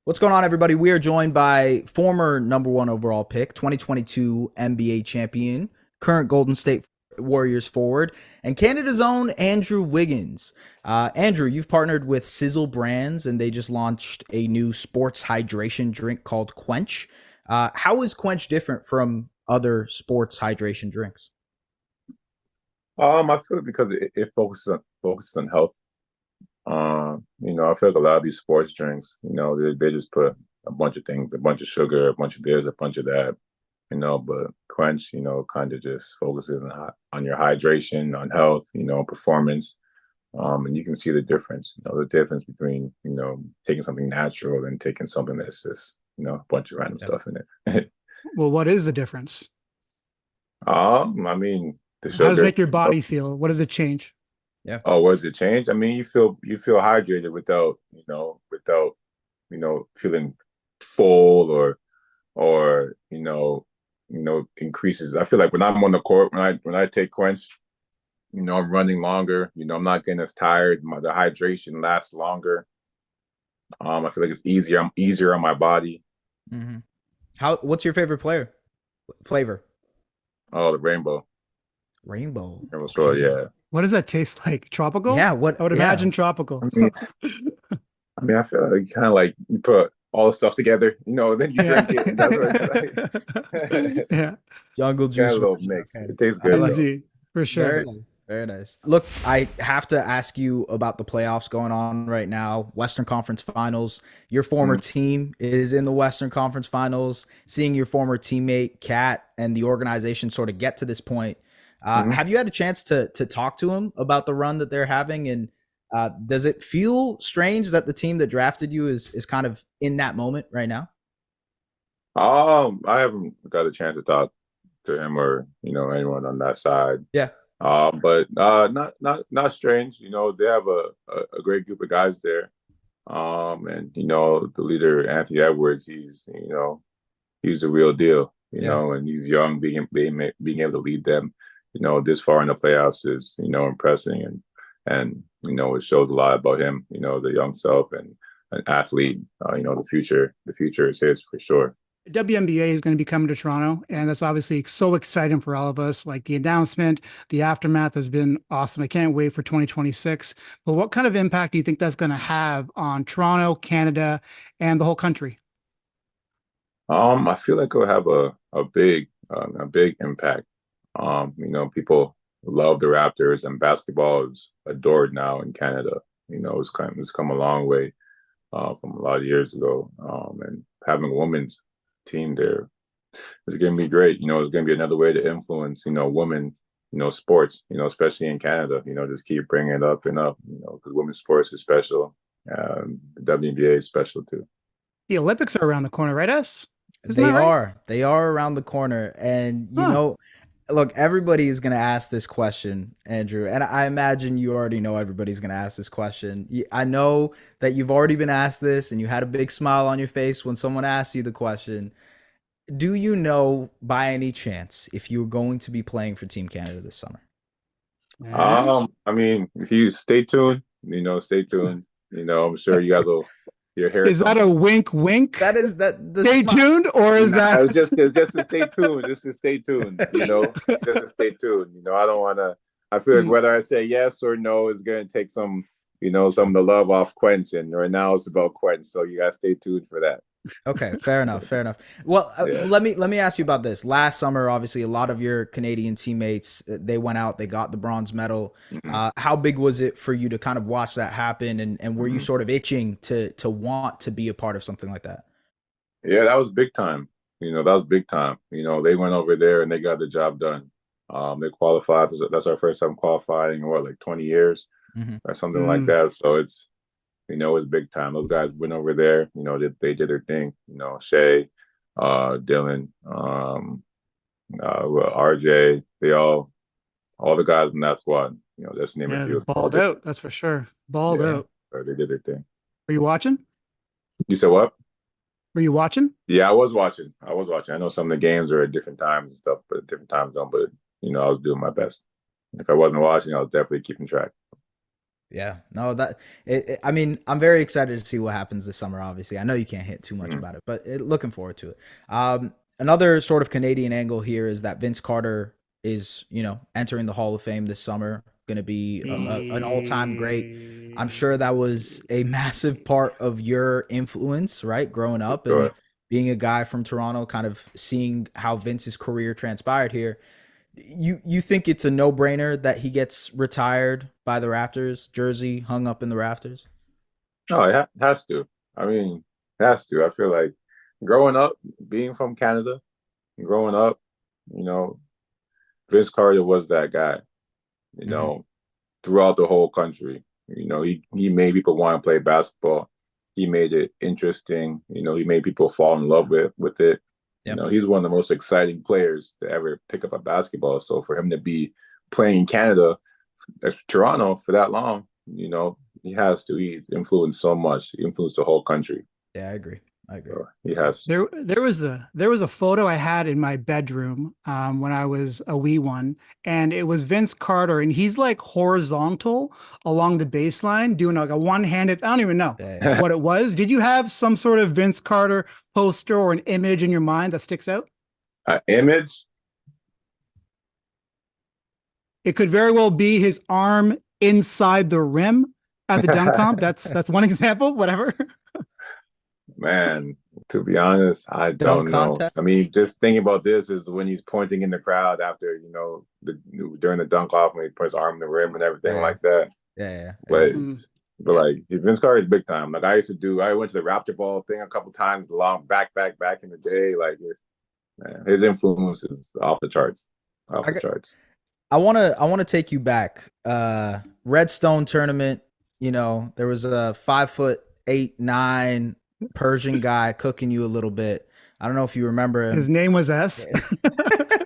What's going on, everybody? We are joined by former number one overall pick, 2022 NBA champion, current Golden State Warriors forward, and Canada's own Andrew Wiggins. Andrew, you've partnered with Sizzle Brands, and they just launched a new sports hydration drink called CWENCH. How is CWENCH different from other sports hydration drinks? I feel because it focuses on health. I feel like a lot of these sports drinks, they just put a bunch of things, a bunch of sugar, a bunch of this, a bunch of that, but Quench, kind of just focuses on your hydration, on health, performance. And you can see the difference, the difference between, taking something natural and taking something that's just, a bunch of random stuff in it. Well, what is the difference? I mean, the How does it sugar. make your body feel? What does it change? Yeah. Oh, what does it change? I mean, you feel hydrated without feeling full or increases. I feel like when I'm on the court, when I take Quench, I'm running longer. I'm not getting as tired. The hydration lasts longer. I feel like it's easier. I'm easier on my body. Mm-hmm. What's your favorite flavor? Oh, the rainbow. Rainbow. Rainbow swirl, yeah. What does that taste like? Tropical? Yeah. I would imagine tropical. I feel like kind of like you put all the stuff together, then you drink it. That's what it's like. Yeah. Jungle Got juice. a little mix. Okay. It tastes good. Indeed, for sure. Very nice. Very nice. Look, I have to ask you about the playoffs going on right now. Western Conference Finals. Your former team is in the Western Conference Finals. Seeing your former teammate Kat and the organization sort of get to this point, have you had a chance to talk to him about the run that they're having? And does it feel strange that the team that drafted you is kind of in that moment right now? I haven't got a chance to talk to him or anyone on that side. Yeah. But not strange. They have a great group of guys there. And the leader Anthony Edwards, he's a real deal. And he's young, being able to lead them, this far in the playoffs is impressing, and it shows a lot about him. The young self and an athlete. The future is his for sure. WNBA is going to be coming to Toronto, and that's obviously so exciting for all of us. Like the announcement, the aftermath has been awesome. I can't wait for 2026. But what kind of impact do you think that's going to have on Toronto, Canada, and the whole country? I feel like it'll have a big impact. People love the Raptors, and basketball is adored now in Canada. It's come a long way from a lot of years ago. And having a women's team there is going to be great. It's going to be another way to influence, women, sports, especially in Canada. Just keep bringing it up and up, because women's sports is special. The WNBA is special too. The Olympics are around the corner, right, us? They are around the corner. And, look, everybody is going to ask this question, Andrew. And I imagine you already know everybody's going to ask this question. I know that you've already been asked this and you had a big smile on your face when someone asked you the question. Do you know by any chance if you're going to be playing for Team Canada this summer? I mean, if you stay tuned, stay tuned. I'm sure you guys will. Is that a wink, wink? That is that. Stay tuned, or is that? It's just to stay tuned. Just to stay tuned. Just to stay tuned. I don't want to. I feel like whether I say yes or no is going to take some of the love off Quench, and right now it's about Quench. So you gotta stay tuned for that. Okay, fair enough. Fair enough. Well, let me ask you about this. Last summer, obviously, a lot of your Canadian teammates, they went out, they got the bronze medal. How big was it for you to kind of watch that happen, and were you sort of itching to want to be a part of something like that? Yeah, that was big time. That was big time. They went over there and they got the job done. They qualified. That's our first time qualifying in like 20 years or something like that. So it's big time. Those guys went over there, they did their thing, Shay, Dylan, RJ, all the guys in that squad, just name a few. Balled out, that's for sure. Balled out. They did their thing. Are you watching? You said what? Were you watching? Yeah, I was watching. I know some of the games are at different times and stuff, but different time zone, but I was doing my best. If I wasn't watching, I was definitely keeping track. Yeah, no, I mean, I'm very excited to see what happens this summer. Obviously, I know you can't hit too much Mm. about it, but looking forward to it. Another sort of Canadian angle here is that Vince Carter is, entering the Hall of Fame this summer. Going to be an all-time great. I'm sure that was a massive part of your influence, right, growing For up and sure. being a guy from Toronto, kind of seeing how Vince's career transpired here. You think it's a no-brainer that he gets retired by the Raptors, jersey hung up in the rafters? No, has to. I mean, it has to. I feel like growing up, being from Canada, growing up, you know, Vince Carter was that guy, you Hmm. know, throughout the whole country. He made people want to play basketball. He made it interesting. He made people fall in love with it. Yep. He's one of the most exciting players to ever pick up a basketball. So for him to be playing in Canada, Toronto for that long, he has to. He's influenced so much. He influenced the whole country. Yeah, I agree. I agree. So he has. There was a photo I had in my bedroom when I was a wee one, and it was Vince Carter, and he's like horizontal along the baseline doing like a one-handed. I don't even know Yeah, yeah. what it was. Did you have some sort of Vince Carter poster or an image in your mind that sticks out? Image. It could very well be his arm inside the rim at the dunk comp. That's one example. Whatever. Man, to be honest, I Dunk don't know. I contest. mean, just thinking about this is when he's pointing in the crowd after, during the dunk off when he puts his arm in the rim and everything Yeah, like that. yeah, yeah. But Yeah. like Vince Carter is big time. Like I went to the Raptor Ball thing a couple times, long back in the day. Like his influence is off the charts, off I the got, charts. I wanna take you back. Redstone tournament. There was a 5'8", 9" Persian guy cooking you a little bit. I don't know if you remember His him. name was S.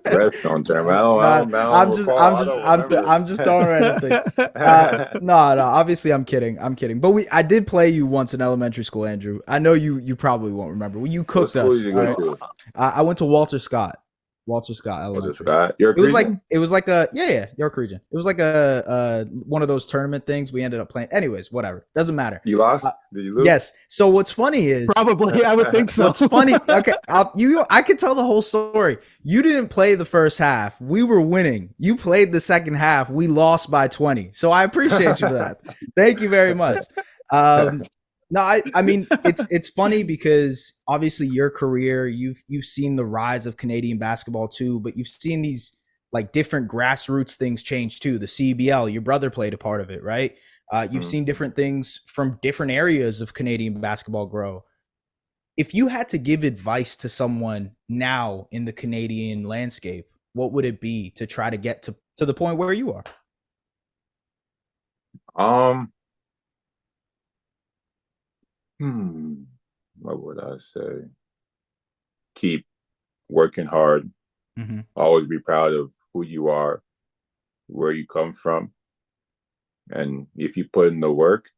Redstone tournament. No, I don't I'm just, recall. I'm I just, don't remember. I'm just throwing random things. No, no. Obviously, I'm kidding. I'm kidding. But I did play you once in elementary school, Andrew. I know you probably won't remember. Well, you What cooked school did us. you All go right. to? I went to Walter Scott. Walter Scott What is Elementary. that? York It was like region? it was like a yeah, York region. It was like a one of those tournament things. We ended up playing. Anyways, whatever. Doesn't matter. You lost? Uh, Did you lose? yes. So what's funny is Probably, I would think so. what's funny. Okay, I could tell the whole story. You didn't play the first half. We were winning. You played the second half. We lost by 20. So I appreciate you for that. Thank you very much. No, I mean it's funny because obviously your career, you've seen the rise of Canadian basketball too, but you've seen these like different grassroots things change too. The CBL, your brother played a part of it, right? You've Mm. seen different things from different areas of Canadian basketball grow. If you had to give advice to someone now in the Canadian landscape, what would it be to try to get to the point where you are? Um, hmm, what would I say? Keep working hard. Mm-hmm. Always be proud of who you are, where you come from. And if you put in the work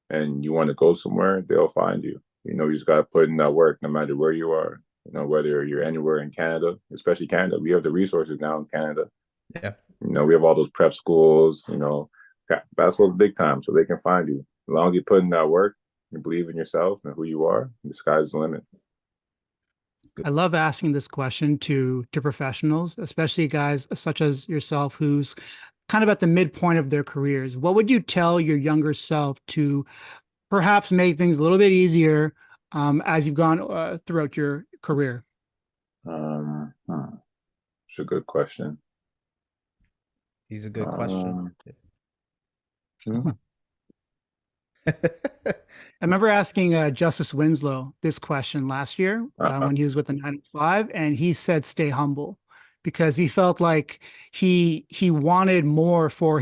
and you want to go somewhere, they'll find you. You just got to put in that work no matter where you are. Whether you're anywhere in Canada, especially Canada, we have the resources now in Canada. Yeah. We have all those prep schools, basketball's big time, so they can find you. As long as you put in that work, you believe in yourself and who you are, the sky's the limit. I love asking this question to professionals, especially guys such as yourself, who's kind of at the midpoint of their careers. What would you tell your younger self to perhaps make things a little bit easier as you've gone throughout your career? It's a good question. He's a good question. Hmm. I remember asking Justice Winslow this question last year when he was with the 905, and he said, "Stay humble," because he felt like he wanted more for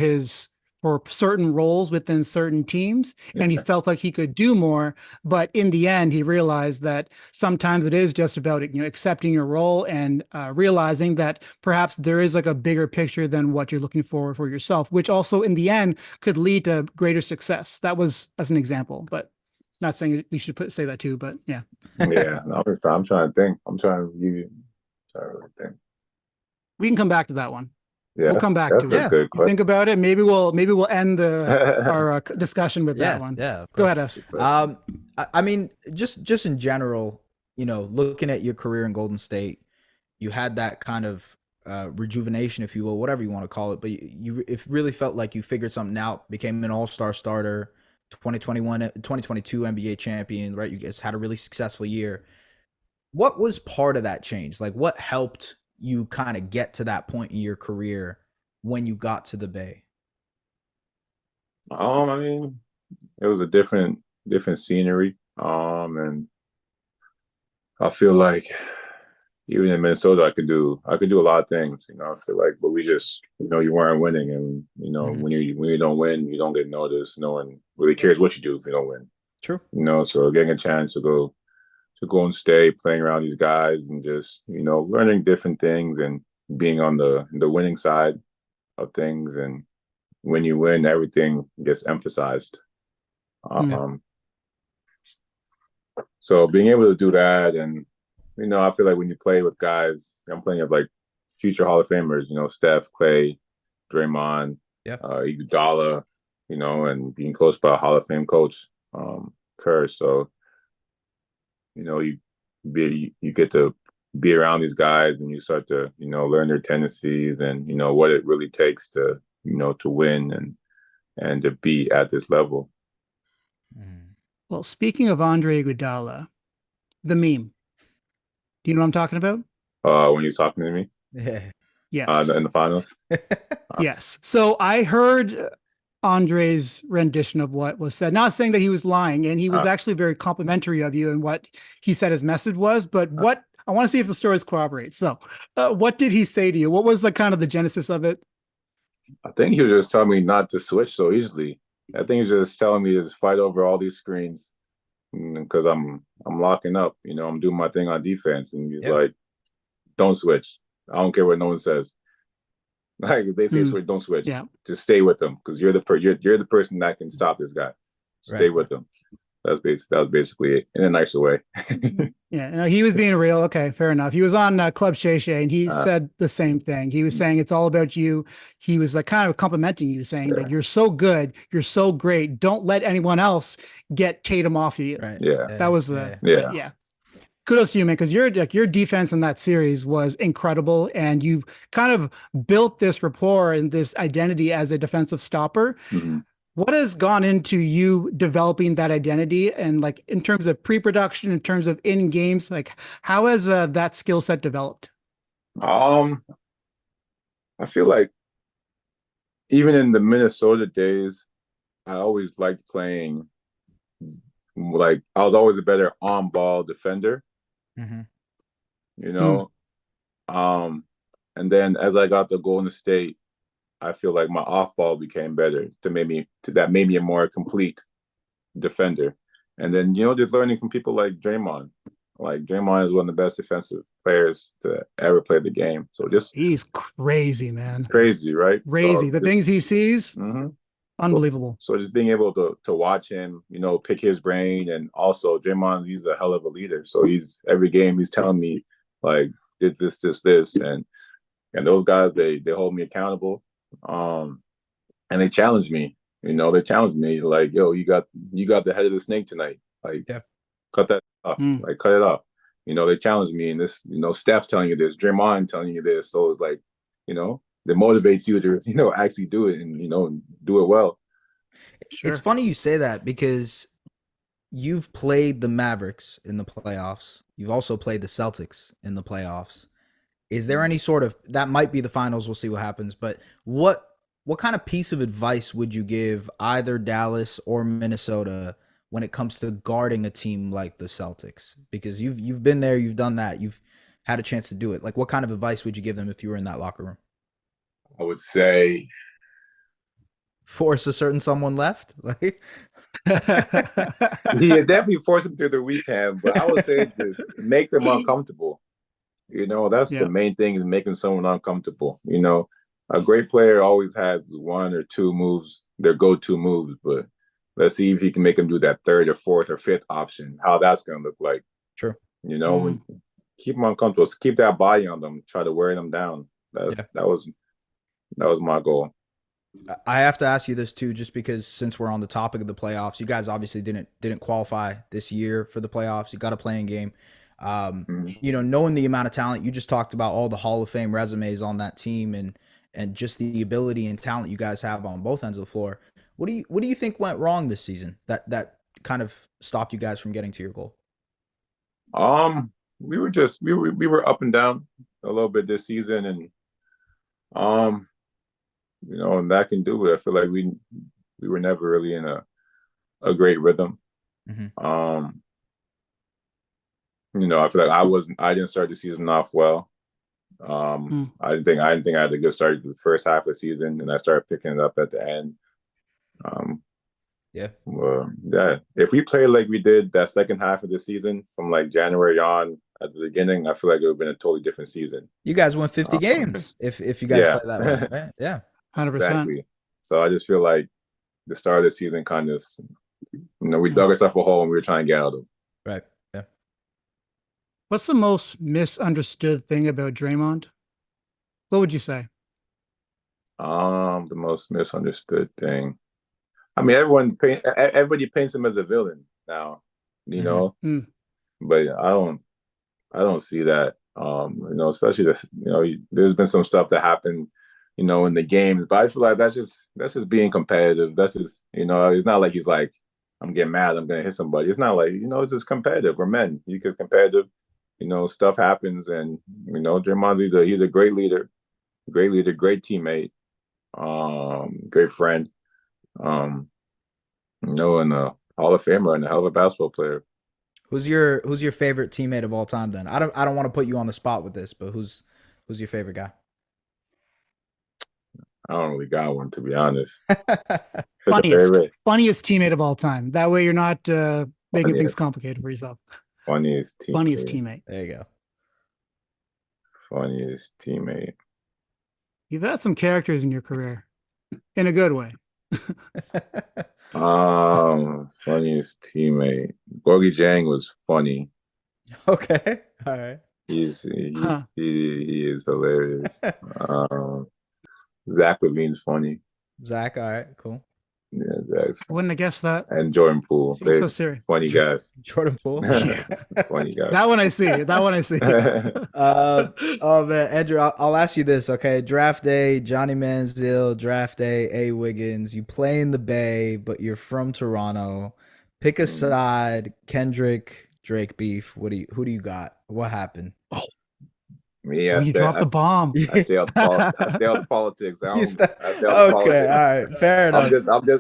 certain roles within certain teams, and he felt like he could do more. But in the end, he realized that sometimes it is just about accepting your role and realizing that perhaps there is like a bigger picture than what you're looking for yourself, which also in the end could lead to greater success. That was as an example, but not saying you should say that too. But yeah, Yeah. No, I'm trying to think. I'm trying to really think. we can come back to that one. Yeah, We'll come back that's to a it. good You think question. about it. Maybe we'll end our discussion with that one. Yeah, of Go course. ahead, us. I mean, just in general, looking at your career in Golden State, you had that kind of rejuvenation, if you will, whatever you want to call it. But it really felt like you figured something out, became an all-star starter, 2022 NBA champion, right? You guys had a really successful year. What was part of that change? Like, what helped you kind of get to that point in your career when you got to the Bay? I mean, it was a different scenery. And I feel like even in Minnesota, I could do a lot of things. I feel like, but we just, you weren't winning, and Mhm. when you don't win, you don't get noticed. No one really cares what you do if you don't win. True. So getting a chance to go and stay playing around these guys and just learning different things and being on the winning side of things, and when you win, everything gets emphasized. Yeah. So being able to do that, and I feel like when you play with guys, I'm playing with like future Hall of Famers, Steph, Clay, Draymond, Yeah. Iguodala, and being close by a Hall of Fame coach, Kerr. So you get to be around these guys, and you start to learn their tendencies, and what it really takes to to win and to be at this level. Well, speaking of Andre Iguodala, the meme. Do you know what I'm talking about? When you're talking to me, Yeah. Yes. in the finals. Yes. So I heard Andre's rendition of what was said. Not saying that he was lying, and he was actually very complimentary of you and what he said his message was. But what I want to see if the stories corroborate. So, what did he say to you? What was the kind of the genesis of it? I think he was just telling me not to switch so easily. I think he was just telling me to just fight over all these screens because I'm locking up. I'm doing my thing on defense, and he's like, "Don't switch. I don't care what no one says. Like if they say switch, don't switch. Yeah. Just stay with them because you're the person that can stop this guy. Stay with them." That was basically it in a nicer way. Yeah, he was being real. Okay, fair enough. He was on Club Shay Shay, and he said the same thing. He was saying it's all about you. He was like kind of complimenting you, saying that you're so good, you're so great. Don't let anyone else get Tatum off of you. Right. Yeah. That was yeah. Kudos to you, man, because your defense in that series was incredible, and you've kind of built this rapport and this identity as a defensive stopper. Mm-hmm. What has gone into you developing that identity, and like in terms of pre-production, in terms of in games, like how has that skill set developed? I feel like even in the Minnesota days, I always liked playing. Like I was always a better on-ball defender. And then as I got to Golden State, I feel like my off-ball became better that made me a more complete defender. And then just learning from people like Draymond. Like Draymond is one of the best defensive players to ever play the game. So he's crazy, man. Crazy, right? Crazy. The things he sees, unbelievable. So just being able to watch him, pick his brain, and also Draymond, he's a hell of a leader. So every game he's telling me like this, and those guys they hold me accountable, and they challenge me. They challenge me like, yo, you got the head of the snake tonight. Like, cut that off. Like, cut it off. They challenge me, and this, Steph telling you this, Draymond telling you this. So it's like, that motivates you to, actually do it and, do it well. Sure. It's funny you say that because you've played the Mavericks in the playoffs. You've also played the Celtics in the playoffs. Is there any sort of, that might be the finals, we'll see what happens, but what kind of piece of advice would you give either Dallas or Minnesota when it comes to guarding a team like the Celtics? Because you've been there, you've done that, you've had a chance to do it. Like, what kind of advice would you give them if you were in that locker room? I would say force a certain someone left. Like, yeah, definitely force them through the weekend, but I would say just make them uncomfortable. That's the main thing, is making someone uncomfortable. A great player always has one or two moves, their go-to moves, but let's see if he can make them do that third or fourth or fifth option, how that's going to look like. Sure. When keep them uncomfortable, keep that body on them, try to wear them down. That was That was my goal. I have to ask you this too, just because since we're on the topic of the playoffs, you guys obviously didn't qualify this year for the playoffs. You got a playing game. Mhm. Knowing the amount of talent you just talked about, all the Hall of Fame resumes on that team, and just the ability and talent you guys have on both ends of the floor. What do you think went wrong this season that kind of stopped you guys from getting to your goal? We were up and down a little bit this season, and um, and that can do it. I feel like we were never really in a great rhythm. Hmm. Um, I feel like I didn't start the season off well. I didn't think I had a good start the first half of the season, and I started picking it up at the end. Um, Yeah. well, yeah, if we played like we did that second half of the season from like January on at the beginning, I feel like it would have been a totally different season. You guys won 50 Um, games if you guys yeah, play that way, right? Yeah. 100%. exactly. So I just feel like the start of the season kind of, we dug ourselves a hole and we were trying to get out of. Right. Yeah. What's the most misunderstood thing about Draymond? What would you say? The most misunderstood thing. I mean, everybody paints him as a villain now, you Hmm. know, Mm. but I don't see that. Especially there's been some stuff that happened, in the games, but I feel like that's just being competitive. That's just, it's not like he's like, I'm getting mad, I'm gonna hit somebody. It's not like, it's just competitive. We're men. You get competitive, stuff happens, and Draymond, he's a great leader, great teammate, great friend, and a Hall of Famer and a hell of a basketball player. Who's your favorite teammate of all time then? I don't want to put you on the spot with this, but who's your favorite guy? I don't really got one, to be honest. Such a Funniest, favorite. funniest teammate of all time. That way you're not making things Funniest, complicated for yourself. funniest Funniest teammate. teammate. There you go. Funniest teammate. You've had some characters in your career in a good way. Funniest teammate. Gorgie Jang was funny. Okay. All right. Huh. He is hilarious. Zach Levine's funny. Zach, all right, cool. Yeah, Zach's I funny. wouldn't have guessed that. And Jordan Poole. Seems so They're serious. funny guys. Jordan Poole. Yeah. Funny guys. That one I see. That one I see. Oh man, Andrew, I'll ask you this, okay? Draft day, Johnny Manziel. Draft day, A. Wiggins. You play in the Bay, but you're from Toronto. Pick a side. Kendrick, Drake beef. Who do you got? What happened? Me, Oh, you dropped the bomb. I stay out the politics. I You don't, st- I stay out the okay, politics. all right, fair enough.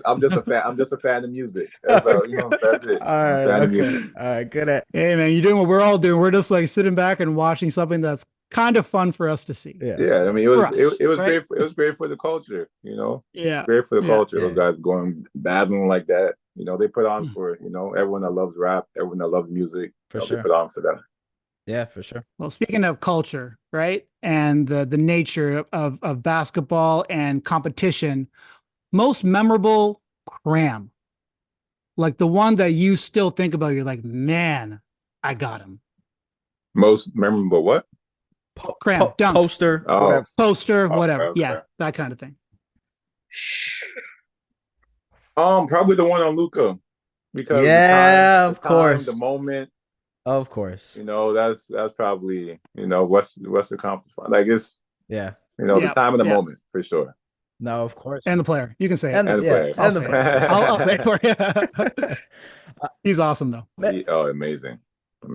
I'm just a fan. I'm just a fan of music. That's that's it. All I'm a right, fan of okay, music. all right, good at Hey man, you're doing what we're all doing. We're just like sitting back and watching something that's kind of fun for us to see. yeah. Yeah, I mean, For us, it was right? great. It was great for the culture. Yeah. Great for the Yeah. culture. Yeah. Those guys going battling like that. They put on Mm. for everyone that loves rap, everyone that loves music. For They sure. put on for them. Yeah, for sure. Well, speaking of culture, right? And the nature of basketball and competition, most memorable cram. Like the one that you still think about, you're like, man, I got him. Most memorable what? Cram, dunk, Poster, Oh. whatever. poster, whatever. Okay. Yeah, that kind of thing. Probably the one on Luca, because Yeah, the of course. the moment. Of course. That's probably Western Conference. Like it's Yeah. the Yeah, time of the yeah. moment for sure. No, of course. And the player. You can say it. And And the yeah, player. I'll and the say it. player. I'll say it for you. He's awesome though. Oh, amazing.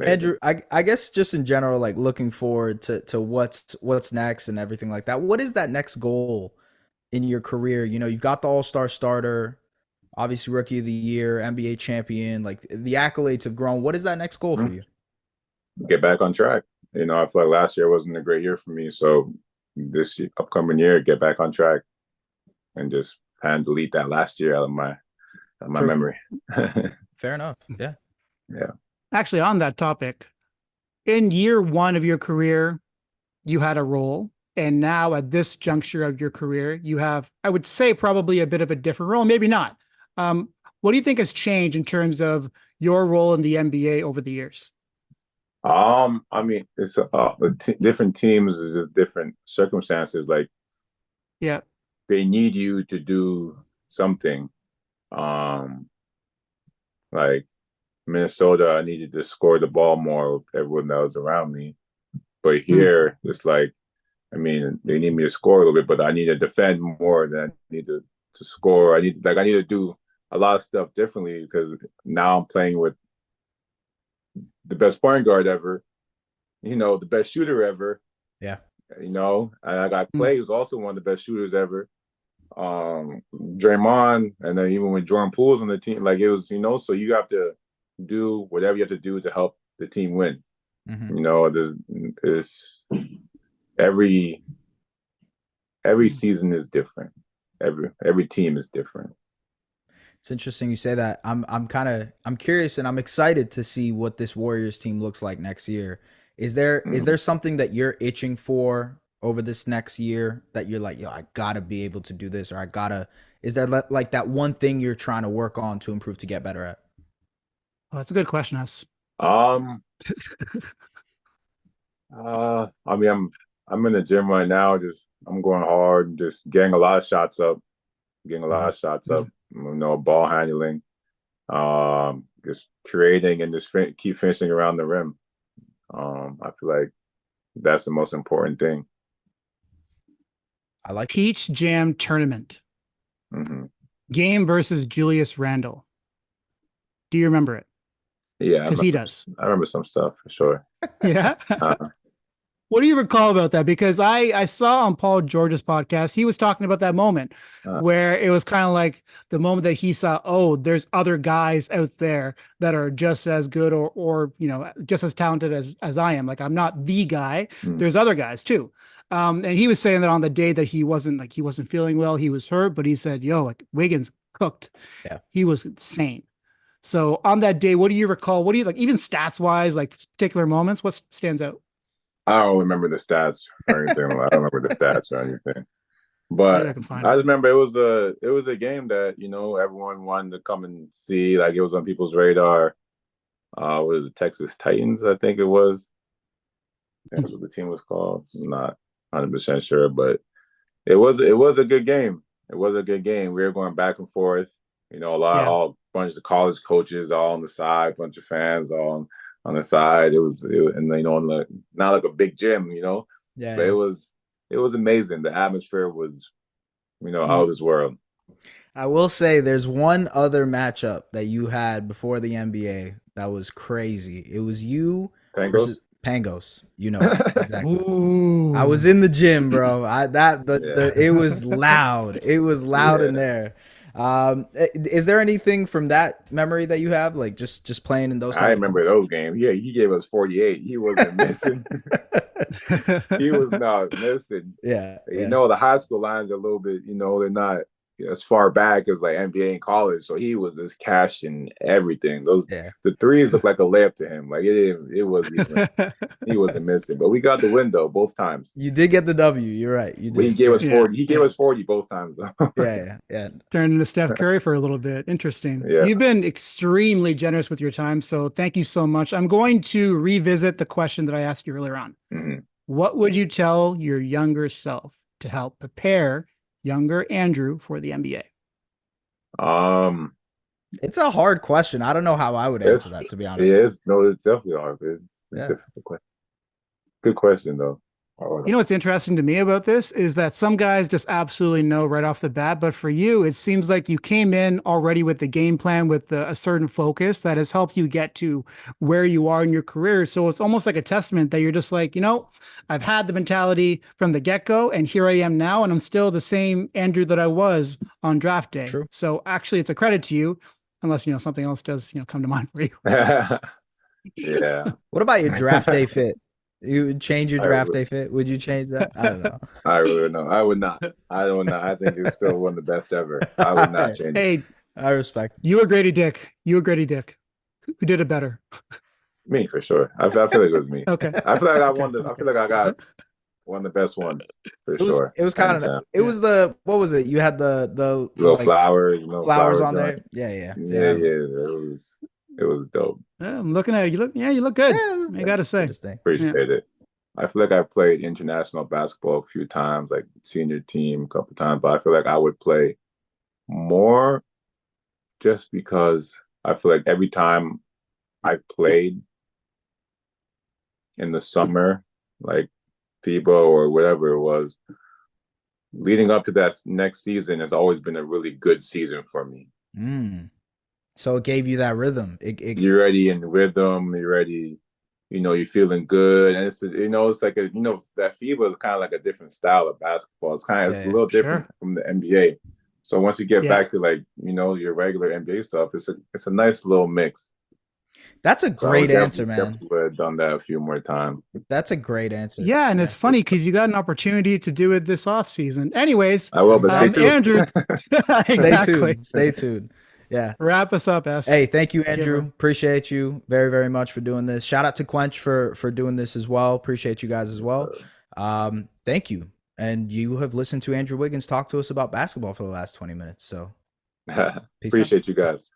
Andrew, I guess just in general, like looking forward to what's next and everything like that. What is that next goal in your career? You've got the All-Star starter, obviously Rookie of the Year, NBA champion. Like the accolades have grown. What is that next goal for you? Get back on track. I feel like last year wasn't a great year for me, so this upcoming year, get back on track and just kind of delete that last year out of my True. memory. Fair enough. Yeah. Yeah. Actually, on that topic, in year one of your career, you had a role. And now at this juncture of your career, you have, I would say, probably a bit of a different role, maybe not. What do you think has changed in terms of your role in the NBA over the years? I mean, it's different teams is just different circumstances. Like, Yeah. they need you to do something. Like Minnesota, I needed to score the ball more with everyone that was around me. But here, it's like, I mean, they need me to score a little bit, but I need to defend more than I need to score. I need to do a lot of stuff differently because now I'm playing with the best point guard ever, the best shooter ever. Yeah. And I got Clay, who's also one of the best shooters ever. Draymond, and then even when Jordan Poole's on the team, like it was, so you have to do whatever you have to do to help the team win. It's every season is different. Every team is different. It's interesting you say that. I'm curious and I'm excited to see what this Warriors team looks like next year. Is there something that you're itching for over this next year that you're like, yo, I gotta be able to do this, or is there like that one thing you're trying to work on to improve to get better at? Oh, that's a good question, Hess. I mean, I'm in the gym right now. I'm going hard, just getting a lot of shots up, ball handling, just creating and just keep finishing around the rim. I feel like that's the most important thing. I like Peach Jam tournament. Game versus Julius Randle. Do you remember it? Yeah, because he does. I remember some stuff for sure. Yeah. What do you recall about that? Because I saw on Paul George's podcast, he was talking about that moment where it was kind of like the moment that he saw, oh, there's other guys out there that are just as good or just as talented as I am. Like, I'm not the guy. There's other guys too. And he was saying that on the day that he wasn't feeling well, he was hurt, but he said, yo, like Wiggins cooked. Yeah. He was insane. So on that day, what do you recall? What do you like, even stats wise, like particular moments? What stands out? I don't remember the stats or anything. I don't remember the stats or anything. But I just remember it was a game that, everyone wanted to come and see. Like, it was on people's radar. What was the Texas Titans, I think it was. That's what the team was called. I'm not 100% sure, but it was a good game. It was a good game. We were going back and forth. All bunch of college coaches all on the side, bunch of fans all on the side. It was not like a big gym, Yeah. But it was amazing. The atmosphere was, out of this world. I will say there's one other matchup that you had before the NBA that was crazy. It was you versus Pangos. Exactly. Ooh. I was in the gym, bro. It was loud. It was loud in there. Is there anything from that memory that you have, like just playing in those? I remember those games. Yeah, he gave us 48. He wasn't missing. He was not missing. Yeah. The high school lines are a little bit, they're not as far back as like NBA and college. So he was just cashing everything. The threes looked like a layup to him. Like it wasn't even, he wasn't missing. But we got the win though both times. You did get the W. You're right. You did. He gave us 40. He gave us 40 both times. Yeah. Turned into Steph Curry for a little bit. Interesting. Yeah. You've been extremely generous with your time, so thank you so much. I'm going to revisit the question that I asked you earlier on. Mm-hmm. What would you tell your younger self to help prepare younger Andrew for the NBA? It's a hard question. I don't know how I would answer that, to be honest. It's definitely hard. It's a difficult question. Good question though. What's interesting to me about this is that some guys just absolutely know right off the bat, but for you, it seems like you came in already with the game plan, with a certain focus that has helped you get to where you are in your career. So it's almost like a testament that you're just like, I've had the mentality from the get-go, and here I am now, and I'm still the same Andrew that I was on draft day. True. So actually, it's a credit to you, unless something else does come to mind for you. Yeah. What about your draft day fit? You would change your draft day fit? Would you change that? I don't know. I really know. I would not. I don't know. I think it's still one of the best ever. I would not change it. Hey, I respect it. You or Grady Dick? Who did it better? Me, for sure. I feel like it was me. Okay. I feel like I got one of the best ones for sure. It was kind of. It was the, what was it? You had the little flowers, flowers on there. Yeah. It was dope. I'm looking at it. You look good. Yeah, I gotta say. Appreciate it. I feel like I played international basketball a few times, like senior team a couple times, but I feel like I would play more just because I feel like every time I played in the summer, like FIBA or whatever it was, leading up to that next season has always been a really good season for me. So it gave you that rhythm. You're ready in rhythm, you're ready, you're feeling good. And it's like that FIBA is kind of like a different style of basketball. It's a Yeah, little different Sure. from the NBA. So once you get Yeah. back to like, your regular NBA stuff, it's a nice little mix. that's a So I would great answer, man. definitely would have done that a few more times. That's a great answer. Yeah, and Yeah. it's funny because you got an opportunity to do it this off season. Anyways, I will, but stay Exactly. tuned. Andrew, Stay exactly. tuned. Stay tuned. Yeah. Wrap us up, S. Hey, thank you, Giver. Andrew. Appreciate you very, very much for doing this. Shout out to Quench for doing this as well. Appreciate you guys as well. Thank you. And you have listened to Andrew Wiggins talk to us about basketball for the last 20 minutes. So peace out. Appreciate you guys.